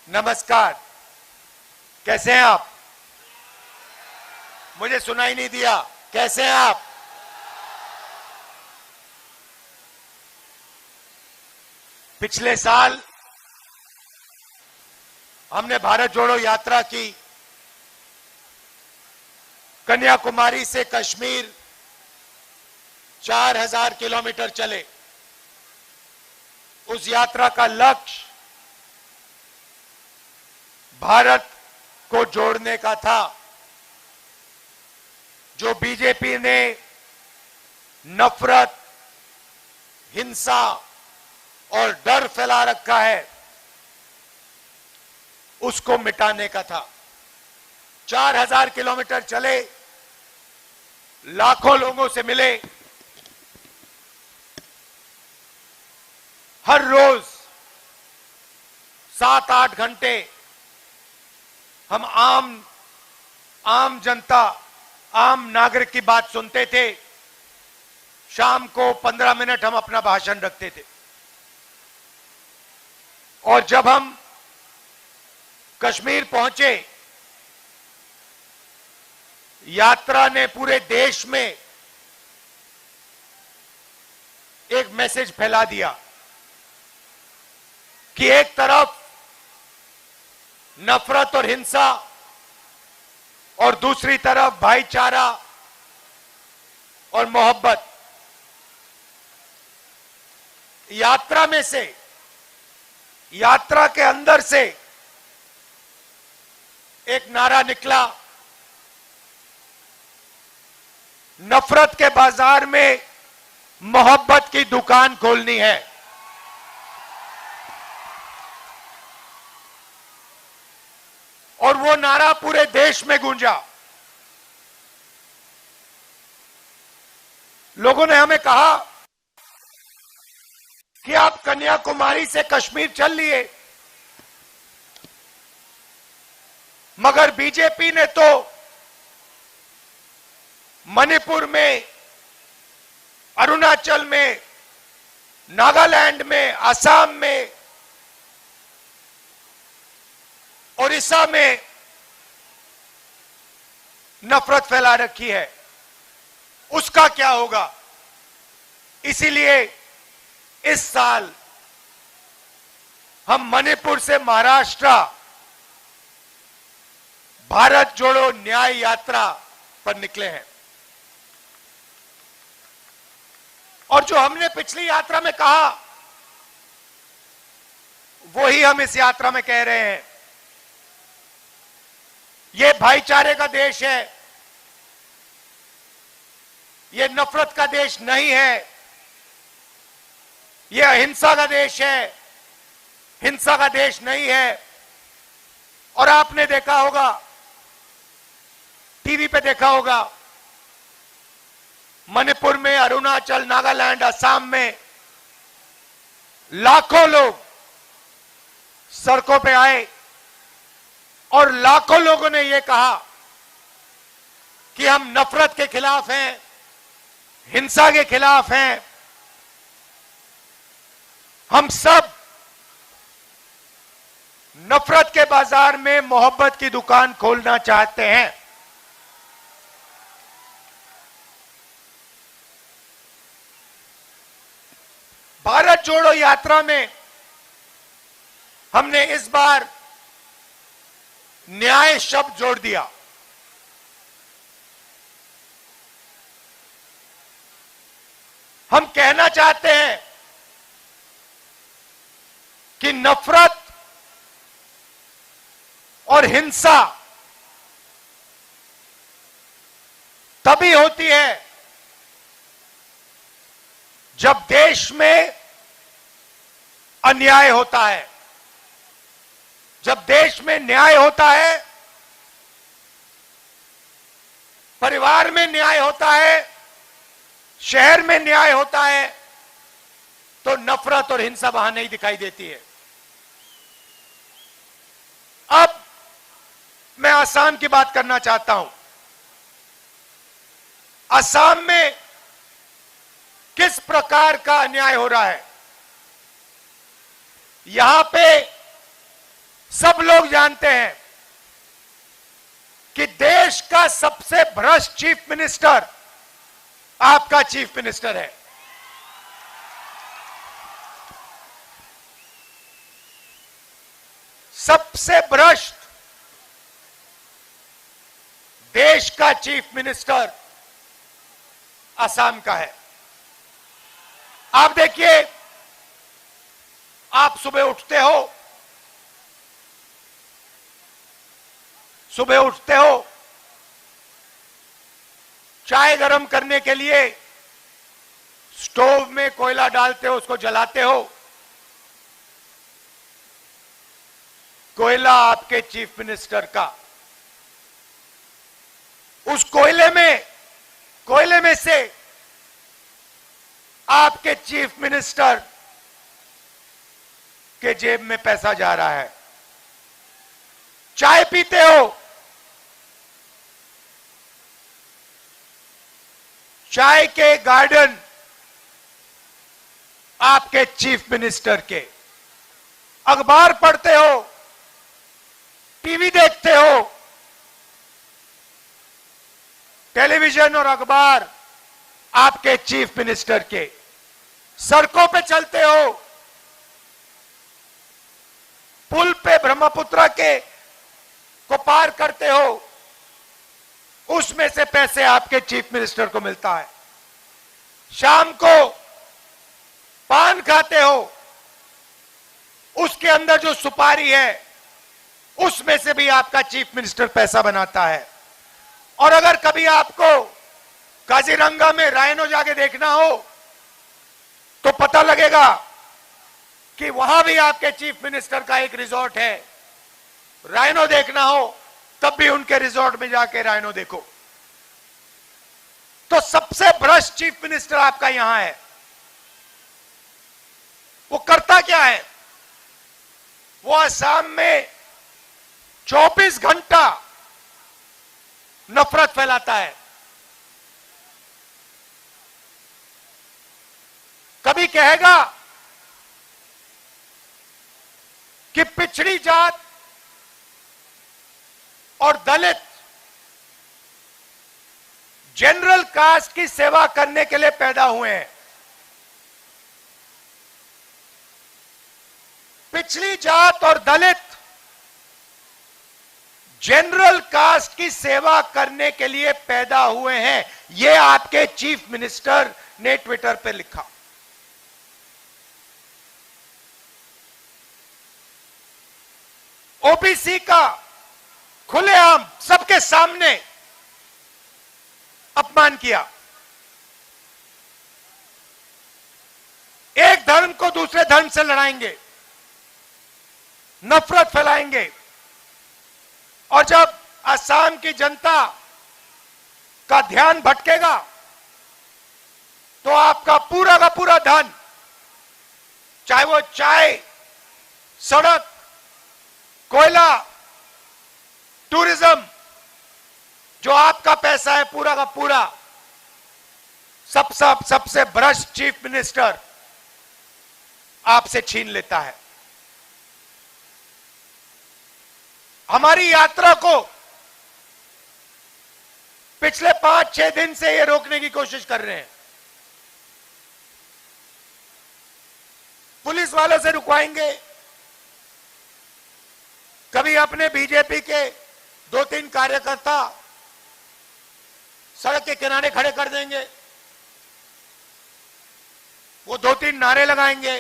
नमस्कार। कैसे हैं आप? मुझे सुनाई नहीं दिया। कैसे हैं आप? पिछले साल हमने भारत जोड़ो यात्रा की। कन्याकुमारी से कश्मीर 4000 किलोमीटर चले। उस यात्रा का लक्ष्य भारत को जोड़ने का था। जो बीजेपी ने नफरत, हिंसा और डर फैला रखा है, उसको मिटाने का था। 4000 किलोमीटर चले, लाखों लोगों से मिले। हर रोज 7-8 घंटे हम आम जनता, आम नागरिक की बात सुनते थे। शाम को 15 मिनट हम अपना भाषण रखते थे। और जब हम कश्मीर पहुंचे, यात्रा ने पूरे देश में एक मैसेज फैला दिया कि एक तरफ नफरत और हिंसा और दूसरी तरफ भाईचारा और मोहब्बत। यात्रा में से, यात्रा के अंदर से एक नारा निकला, नफरत के बाजार में मोहब्बत की दुकान खोलनी है। और वो नारा पूरे देश में गूंजा। लोगों ने हमें कहा कि आप कन्याकुमारी से कश्मीर चल लिए, मगर बीजेपी ने तो मणिपुर में, अरुणाचल में, नागालैंड में, असम में, ओडिशा में नफरत फैला रखी है। उसका क्या होगा? इसीलिए इस साल हम मणिपुर से महाराष्ट्र भारत जोड़ो न्याय यात्रा पर निकले हैं। और जो हमने पिछली यात्रा में कहा, वही हम इस यात्रा में कह रहे हैं। ये भाईचारे का देश है, ये नफरत का देश नहीं है। ये अहिंसा का देश है, हिंसा का देश नहीं है। और आपने देखा होगा, टीवी पे देखा होगा, मणिपुर में, अरुणाचल, नागालैंड, असम में लाखों लोग सड़कों पे आए और लाखों लोगों ने यह कहा कि हम नफरत के खिलाफ हैं, हिंसा के खिलाफ हैं। हम सब नफरत के बाजार में मोहब्बत की दुकान खोलना चाहते हैं। भारत जोड़ो यात्रा में हमने इस बार न्याय शब्द जोड़ दिया। हम कहना चाहते हैं कि नफरत और हिंसा तभी होती है जब देश में अन्याय होता है। जब देश में न्याय होता है, परिवार में न्याय होता है, शहर में न्याय होता है, तो नफरत और हिंसा वहां नहीं दिखाई देती है। अब मैं असम की बात करना चाहता हूं। असम में किस प्रकार का अन्याय हो रहा है? यहां पे सब लोग जानते हैं कि देश का सबसे भ्रष्ट चीफ मिनिस्टर आपका चीफ मिनिस्टर है। सबसे भ्रष्ट देश का चीफ मिनिस्टर असम का है। आप देखिए, आप सुबह उठते हो, चाय गरम करने के लिए स्टोव में कोयला डालते हो, उसको जलाते हो। कोयला आपके चीफ मिनिस्टर का, उस कोयले में से आपके चीफ मिनिस्टर के जेब में पैसा जा रहा है। चाय पीते हो, चाय के गार्डन आपके चीफ मिनिस्टर के। अखबार पढ़ते हो, टीवी देखते हो, टेलीविजन और अखबार आपके चीफ मिनिस्टर के। सड़कों पे चलते हो, पुल पे ब्रह्मपुत्र को पार करते हो, उसमें से पैसे आपके चीफ मिनिस्टर को मिलता है। शाम को पान खाते हो, उसके अंदर जो सुपारी है उसमें से भी आपका चीफ मिनिस्टर पैसा बनाता है। और अगर कभी आपको काजीरंगा में राइनो जाके देखना हो तो पता लगेगा कि वहां भी आपके चीफ मिनिस्टर का एक रिजॉर्ट है। राइनो देखना हो तब भी उनके रिजॉर्ट में जाके राइनो देखो। तो सबसे भ्रष्ट चीफ मिनिस्टर आपका यहां है। वो करता क्या है? वो असम में 24 घंटा नफरत फैलाता है। कभी कहेगा कि पिछड़ी जात और दलित जनरल कास्ट की सेवा करने के लिए पैदा हुए हैं। पिछड़ी जात और दलित जनरल कास्ट की सेवा करने के लिए पैदा हुए हैं, यह आपके चीफ मिनिस्टर ने ट्विटर पर लिखा। ओबीसी का खुलेआम सबके सामने अपमान किया। एक धर्म को दूसरे धर्म से लड़ाएंगे, नफरत फैलाएंगे। और जब असम की जनता का ध्यान भटकेगा तो आपका पूरा का पूरा धन, चाहे वो चाय, सड़क, कोयला, टूरिज्म, जो आपका पैसा है पूरा का पूरा, सबसे भ्रष्ट चीफ मिनिस्टर आपसे छीन लेता है। हमारी यात्रा को पिछले 5-6 दिन से ये रोकने की कोशिश कर रहे हैं। पुलिस वालों से रुकवाएंगे, कभी अपने बीजेपी के 2-3 कार्यकर्ता सड़क के किनारे खड़े कर देंगे, वो 2-3 नारे लगाएंगे।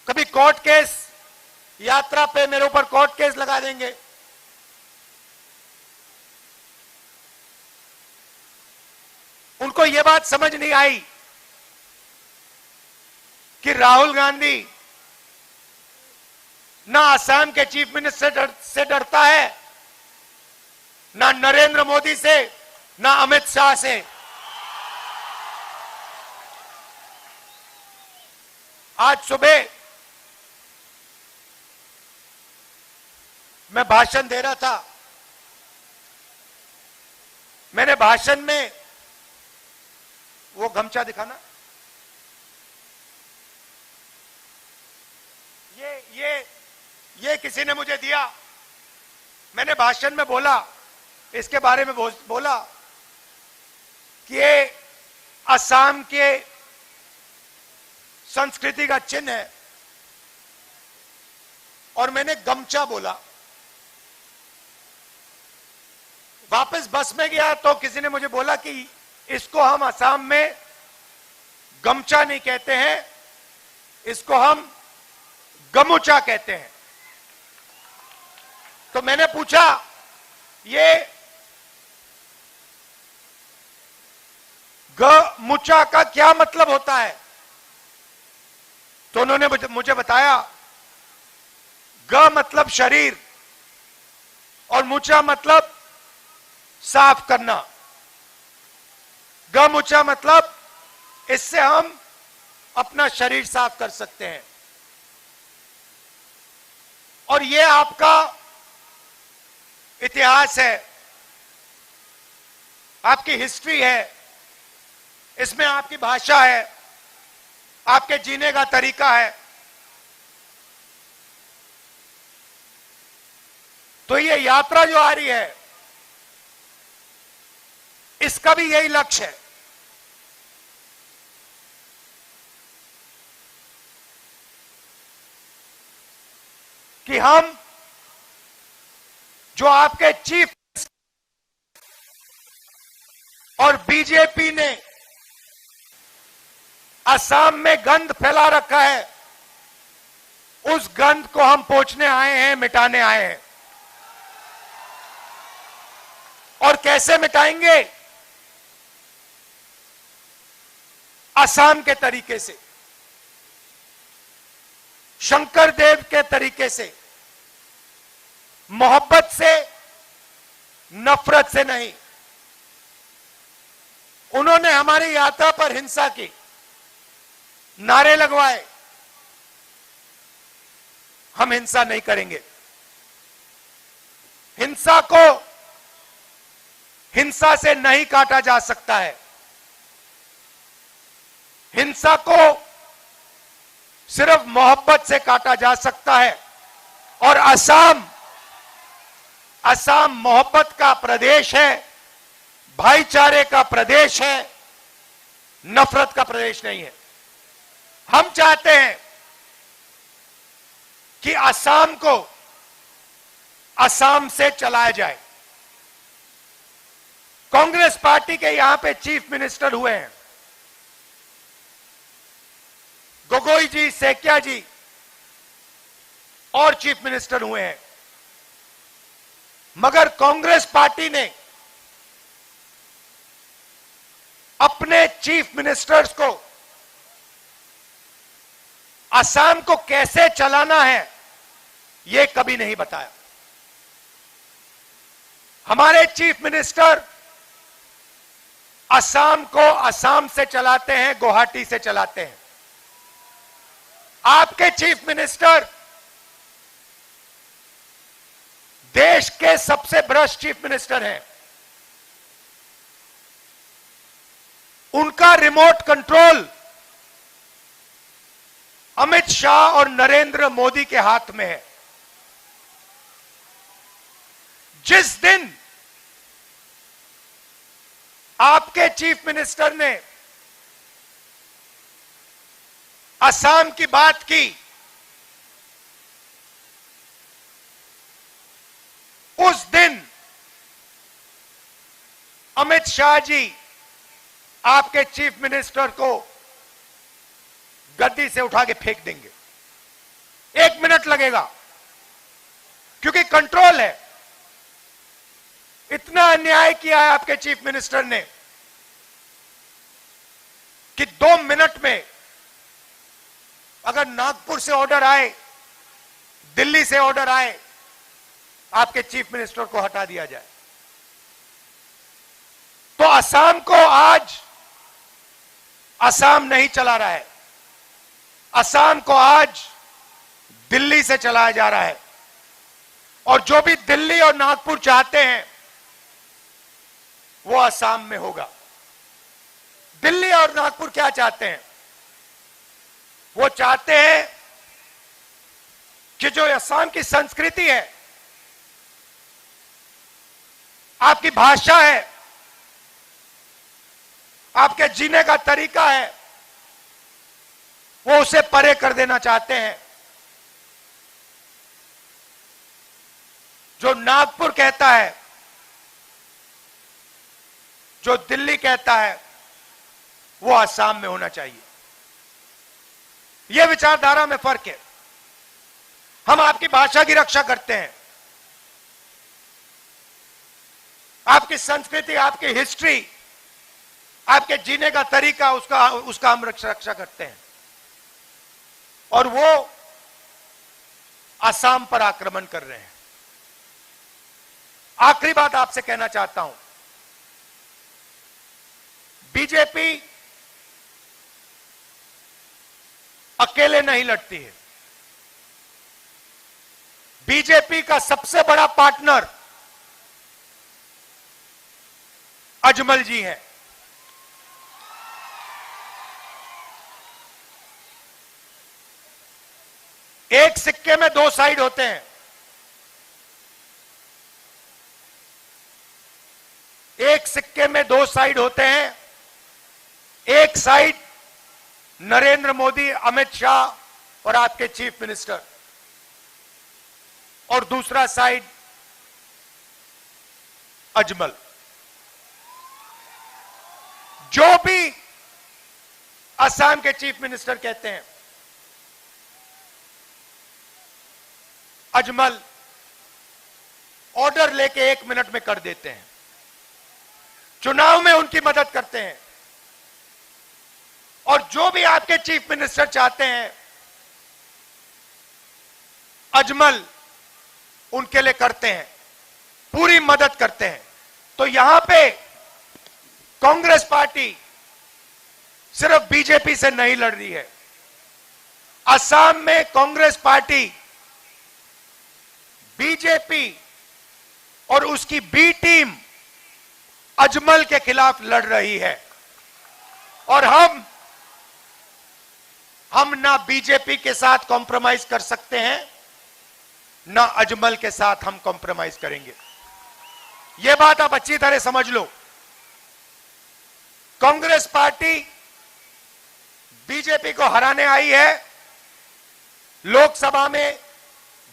कभी कोर्ट केस, यात्रा पे मेरे ऊपर कोर्ट केस लगा देंगे। उनको यह बात समझ नहीं आई कि राहुल गांधी ना असम के चीफ मिनिस्टर से डरता है, ना नरेंद्र मोदी से, ना अमित शाह से। आज सुबह मैं भाषण दे रहा था। मैंने भाषण में, वो गमछा दिखाना, ये किसी ने मुझे दिया, मैंने भाषण में बोला, इसके बारे में बोला कि ये असम के संस्कृति का चिन्ह है, और मैंने गमछा बोला। वापस बस में गया तो किसी ने मुझे बोला कि इसको हम असम में गमछा नहीं कहते हैं, इसको हम गमुचा कहते हैं। तो मैंने पूछा ये गमुचा का क्या मतलब होता है? तो उन्होंने मुझे बताया ग मतलब शरीर और मुचा मतलब साफ करना। गमुचा मतलब इससे हम अपना शरीर साफ कर सकते हैं। और ये आपका इतिहास है, आपकी हिस्ट्री है, इसमें आपकी भाषा है, आपके जीने का तरीका है। तो ये यात्रा जो आ रही है, इसका भी यही लक्ष्य है कि हम जो आपके चीफ और बीजेपी ने असम में गंद फैला रखा है, उस गंद को हम पोंछने आए हैं, मिटाने आए हैं। और कैसे मिटाएंगे? असम के तरीके से, शंकर देव के तरीके से, मोहब्बत से, नफरत से नहीं। उन्होंने हमारी यात्रा पर हिंसा की, नारे लगवाए, हम हिंसा नहीं करेंगे। हिंसा को हिंसा से नहीं काटा जा सकता है। हिंसा को सिर्फ मोहब्बत से काटा जा सकता है। और असम मोहब्बत का प्रदेश है, भाईचारे का प्रदेश है, नफरत का प्रदेश नहीं है। हम चाहते हैं कि असम को असम से चलाया जाए। कांग्रेस पार्टी के यहां पे चीफ मिनिस्टर हुए हैं, गोगोई जी, सेकिया जी, और चीफ मिनिस्टर हुए हैं, मगर कांग्रेस पार्टी ने अपने चीफ मिनिस्टर्स को असम को कैसे चलाना है यह कभी नहीं बताया। हमारे चीफ मिनिस्टर असम को असम से चलाते हैं, गुवाहाटी से चलाते हैं। आपके चीफ मिनिस्टर देश के सबसे भ्रष्ट चीफ मिनिस्टर हैं। उनका रिमोट कंट्रोल अमित शाह और नरेंद्र मोदी के हाथ में है। जिस दिन आपके चीफ मिनिस्टर ने असम की बात की, उस दिन अमित शाह जी आपके चीफ मिनिस्टर को गद्दी से उठा के फेंक देंगे। 1 मिनट लगेगा, क्योंकि कंट्रोल है। इतना अन्याय किया है आपके चीफ मिनिस्टर ने कि 2 मिनट में अगर नागपुर से ऑर्डर आए, दिल्ली से ऑर्डर आए, आपके चीफ मिनिस्टर को हटा दिया जाए। तो असम को आज असम नहीं चला रहा है, असम को आज दिल्ली से चलाया जा रहा है। और जो भी दिल्ली और नागपुर चाहते हैं वो असम में होगा। दिल्ली और नागपुर क्या चाहते हैं? वो चाहते हैं कि जो असम की संस्कृति है, आपकी भाषा है, आपके जीने का तरीका है, वो उसे परे कर देना चाहते हैं। जो नागपुर कहता है, जो दिल्ली कहता है, वो असम में होना चाहिए। यह विचारधारा में फर्क है। हम आपकी भाषा की रक्षा करते हैं, आपकी संस्कृति, आपकी हिस्ट्री, आपके जीने का तरीका, उसका हम रक्षा करते हैं। और वो असम पर आक्रमण कर रहे हैं। आखिरी बात आपसे कहना चाहता हूं, बीजेपी अकेले नहीं लड़ती है। बीजेपी का सबसे बड़ा पार्टनर अजमल जी हैं। एक सिक्के में दो साइड होते हैं। एक सिक्के में दो साइड होते हैं। एक साइड नरेंद्र मोदी, अमित शाह और आपके चीफ मिनिस्टर, और दूसरा साइड अजमल। जो भी असम के चीफ मिनिस्टर कहते हैं, अजमल ऑर्डर लेके 1 मिनट में कर देते हैं। चुनाव में उनकी मदद करते हैं। और जो भी आपके चीफ मिनिस्टर चाहते हैं, अजमल उनके लिए करते हैं, पूरी मदद करते हैं। तो यहां पे कांग्रेस पार्टी सिर्फ बीजेपी से नहीं लड़ रही है। असम में कांग्रेस पार्टी बीजेपी और उसकी बी टीम अजमल के खिलाफ लड़ रही है। और हम ना बीजेपी के साथ कॉम्प्रोमाइज कर सकते हैं, ना अजमल के साथ हम कॉम्प्रोमाइज करेंगे। यह बात आप अच्छी तरह समझ लो। कांग्रेस पार्टी बीजेपी को हराने आई है। लोकसभा में,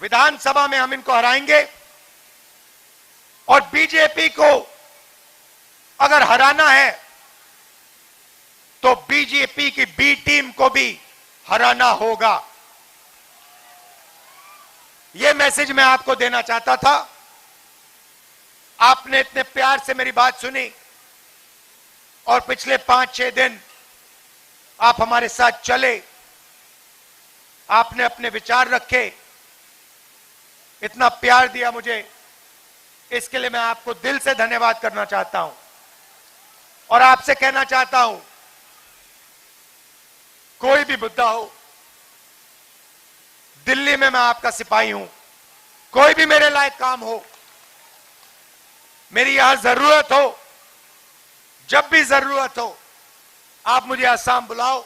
विधानसभा में हम इनको हराएंगे। और बीजेपी को अगर हराना है तो बीजेपी की बी टीम को भी हराना होगा। यह मैसेज मैं आपको देना चाहता था। आपने इतने प्यार से मेरी बात सुनी और पिछले 5-6 दिन आप हमारे साथ चले, आपने अपने विचार रखे, इतना प्यार दिया मुझे, इसके लिए मैं आपको दिल से धन्यवाद करना चाहता हूं। और आपसे कहना चाहता हूं, कोई भी मुद्दा हो, दिल्ली में मैं आपका सिपाही हूं। कोई भी मेरे लायक काम हो, मेरी यहां जरूरत हो, जब भी जरूरत हो, आप मुझे असम बुलाओ,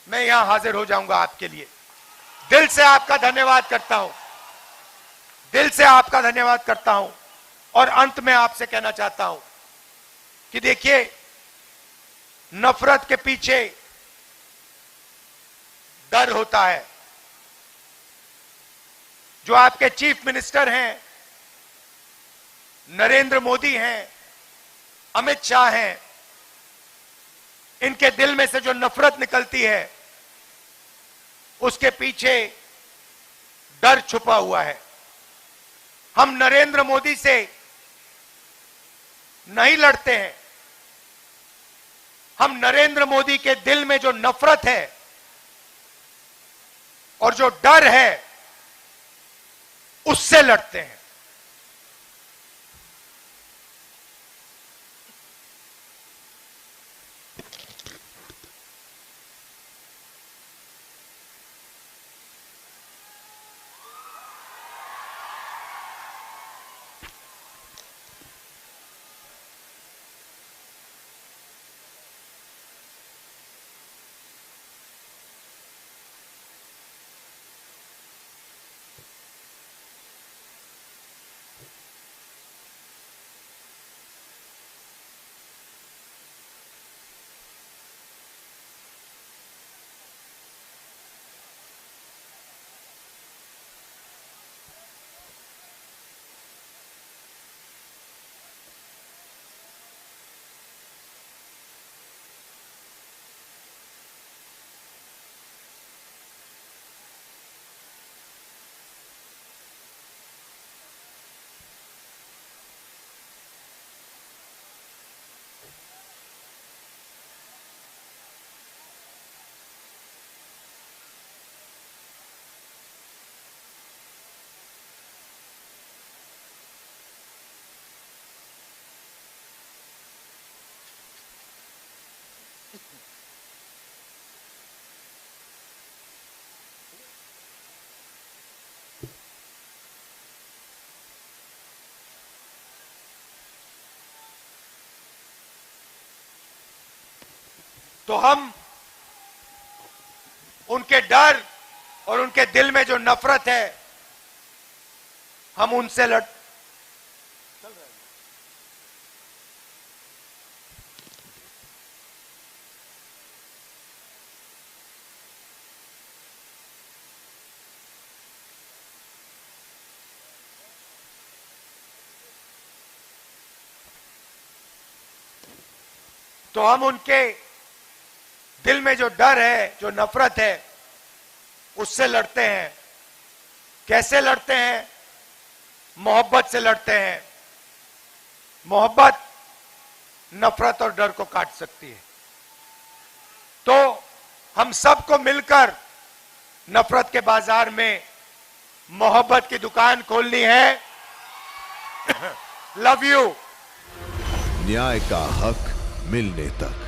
मैं यहां हाजिर हो जाऊंगा आपके लिए। दिल से आपका धन्यवाद करता हूं, दिल से आपका धन्यवाद करता हूं। और अंत में आपसे कहना चाहता हूं कि देखिए, नफरत के पीछे डर होता है। जो आपके चीफ मिनिस्टर हैं, नरेंद्र मोदी हैं, अमित शाह हैं, इनके दिल में से जो नफरत निकलती है, उसके पीछे डर छुपा हुआ है। हम नरेंद्र मोदी से नहीं लड़ते हैं। हम नरेंद्र मोदी के दिल में जो नफरत है और जो डर है, उससे लड़ते हैं। तो हम उनके डर और उनके दिल में जो नफरत है, हम उनसे लड़ तो हम उनके दिल में जो डर है, जो नफरत है, उससे लड़ते हैं। कैसे लड़ते हैं? मोहब्बत से लड़ते हैं। मोहब्बत नफरत और डर को काट सकती है। तो हम सबको मिलकर नफरत के बाजार में मोहब्बत की दुकान खोलनी है। Love you. न्याय का हक मिलने तक।